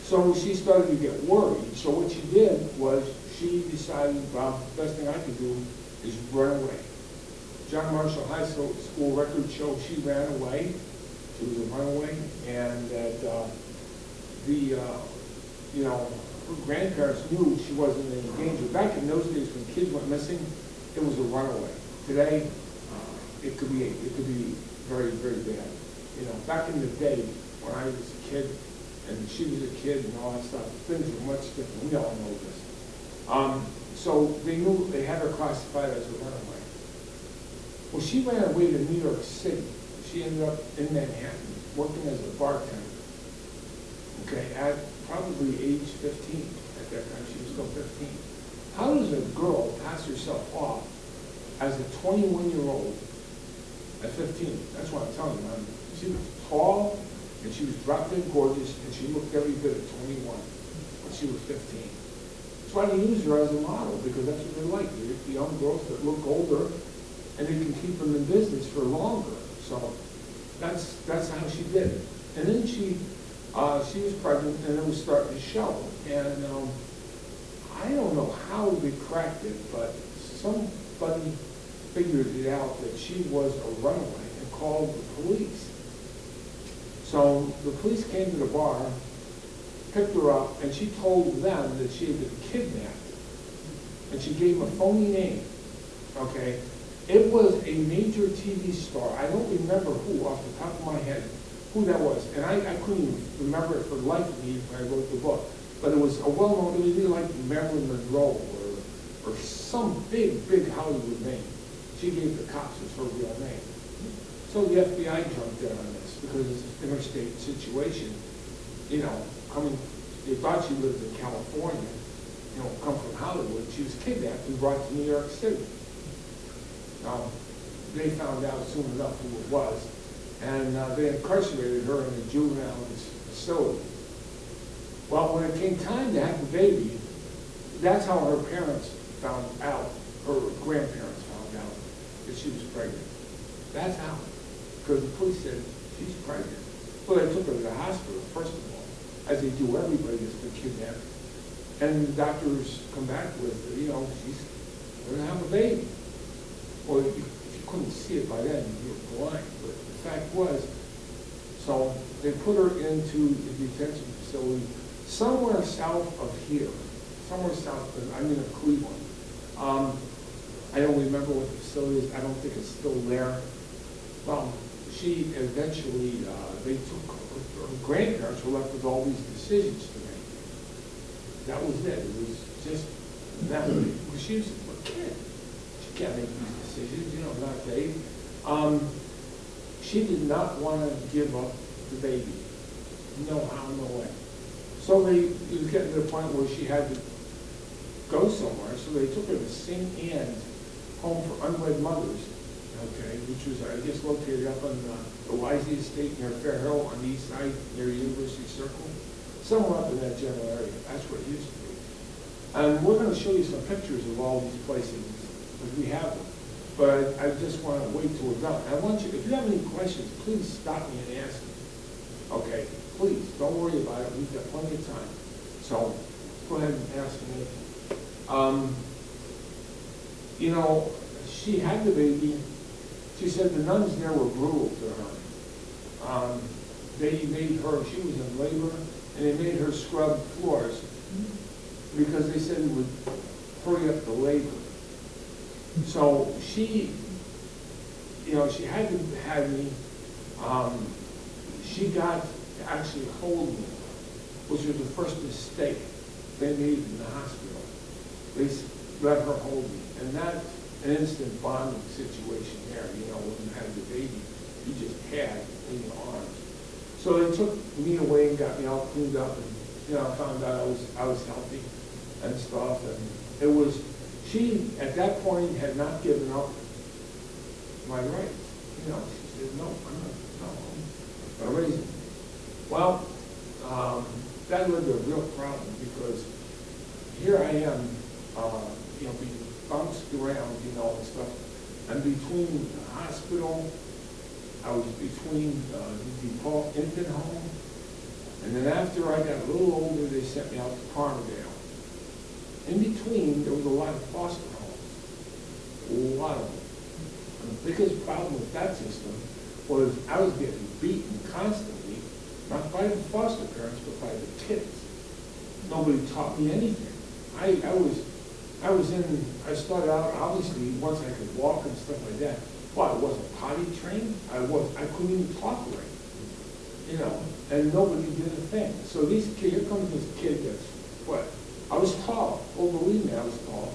So she started to get worried. So what she did was she decided, well, the best thing I could do is run away. John Marshall High School records show she ran away. She was a runaway, and that her grandparents knew she wasn't in danger. Back in those days, when kids went missing, it was a runaway. Today, it could be very, very bad. You know, back in the day when I was a kid and she was a kid and all that stuff, things were much different. We all know this. So they knew they had her classified as a runaway. Well, she ran away to New York City. She ended up in Manhattan working as a bartender. Okay, at probably age 15. At that time, she was still 15. How does a girl pass herself off as a 21-year-old at 15? That's what I'm telling you, man. She was tall, and she was drop-dead gorgeous, and she looked every bit of 21 when she was 15. That's why they use her as a model, because that's what they like. The young girls that look older, and they can keep them in business for longer. So that's how she did it. And then she was pregnant, and it was starting to show. And I don't know how they cracked it, but somebody figured it out that she was a runaway and called the police. So the police came to the bar, picked her up, and she told them that she had been kidnapped. And she gave them a phony name, okay? It was a major TV star. I don't remember who, off the top of my head, who that was. And I couldn't even remember it for the life of me when I wrote the book. But it was a well-known, it was either like Marilyn Monroe or some big Hollywood name. She gave the cops as her real name. So the FBI jumped in on this because it's an interstate situation. You know, they thought she lived in California, come from Hollywood. She was kidnapped and brought to New York City. They found out soon enough who it was, and they incarcerated her in a juvenile facility. Well, when it came time to have the baby, that's how her parents found out, her grandparents found out that she was pregnant. That's how. Because the police said, she's pregnant. So they took her to the hospital, first of all, as they do everybody that's been kidnapped. And the doctors come back with, she's going to have a baby. Well, if you couldn't see it by then, you were blind. But the fact was, so they put her into the detention facility somewhere south of here. Somewhere south of Cleveland. I don't remember what the facility is. I don't think it's still there. Well, she eventually, her grandparents were left with all these decisions to make. That was it. It was just that way. Because she was a kid. She can't make these decisions, not Dave. She did not want to give up the baby. No how, no way. So it was getting to the point where she had to go somewhere, so they took her to St. Anne's Home for Unwed Mothers, okay, which was, I guess, located up on the Wisey Estate near Fair Hill on the east side, near University Circle. Somewhere up in that general area. That's where it used to be. And we're going to show you some pictures of all these places, because we have them. But I just want to wait till we're done. I want you, if you have any questions, please stop me and ask me. Okay, please, don't worry about it. We've got plenty of time. So, go ahead and ask me. She had the baby. She said the nuns there were brutal to her. They made her, she was in labor, and they made her scrub floors because they said it would hurry up the labor. So she had to have me. She got to actually hold me, which was the first mistake they made in the hospital. They let her hold me, and that's an instant bonding situation there. When you had the baby, you just had in your arms. So they took me away and got me all cleaned up, and found out I was healthy and stuff. And it was, she at that point had not given up my rights. She said, no, I'm not gonna raise him. Well, that led to a real problem because here I am, being bounced around, and stuff. And between the hospital, I was between the infant home And then after I got a little older, they sent me out to Palmerdale. In between, there was a lot of foster homes, a lot of them. And the biggest problem with that system was I was getting beaten constantly, not by the foster parents, but by the kids. Nobody taught me anything. I started out, obviously, once I could walk and stuff like that. Well, I wasn't potty trained. I couldn't even talk right, you know, and nobody did a thing. So these kids, here comes this kid that's, what? I was tall. Oh, believe me, I was tall.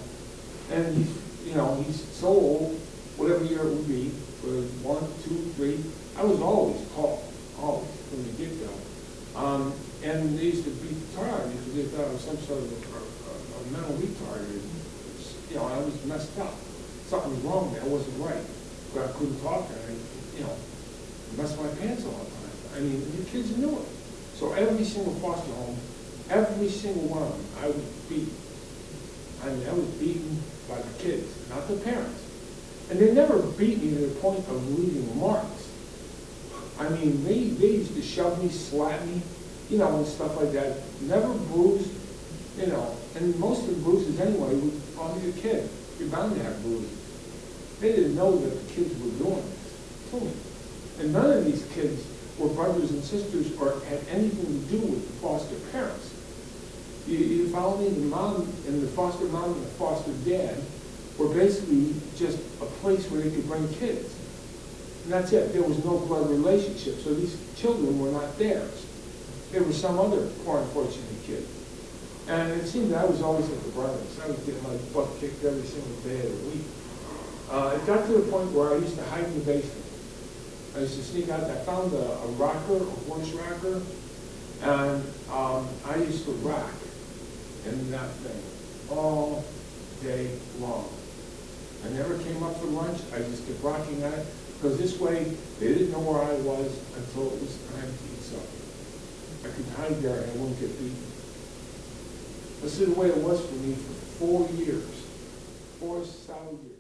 And he's so old, whatever year it would be, for 1, 2, 3. I was always tall, always, from the get-go. And they used to beat the tar out of me because they thought I was some sort of a mental retard. You know, I was messed up. Something was wrong with me. I wasn't right. But I couldn't talk, and I messed my pants all the time. I mean, the kids knew it. So every single foster home, every single one of them, I was beaten. I mean, I was beaten by the kids, not the parents. And they never beat me to the point of leaving marks. I mean, they used to shove me, slap me, you know, and stuff like that. Never bruised, you know. And most of the bruises anyway were on your kid. You're bound to have bruises. They didn't know that the kids were doing this to me. And none of these kids were brothers and sisters or had anything to do with the foster parents. You follow me? The mom and the foster mom and the foster dad were basically just a place where they could bring kids. And that's it. There was no blood relationship. So these children were not theirs. They were some other poor unfortunate kid. And it seemed that I was always at the brothers. I was getting my butt kicked every single day of the week. It got to the point where I used to hide in the basement. I used to sneak out. I found a rocker, a horse rocker, and I used to rock in that thing all day long. I never came up for lunch. I just kept rocking on it because this way they didn't know where I was until it was time to eat supper. I could hide there and I wouldn't get beaten. This is the way it was for me for 4 years, 4 solid years.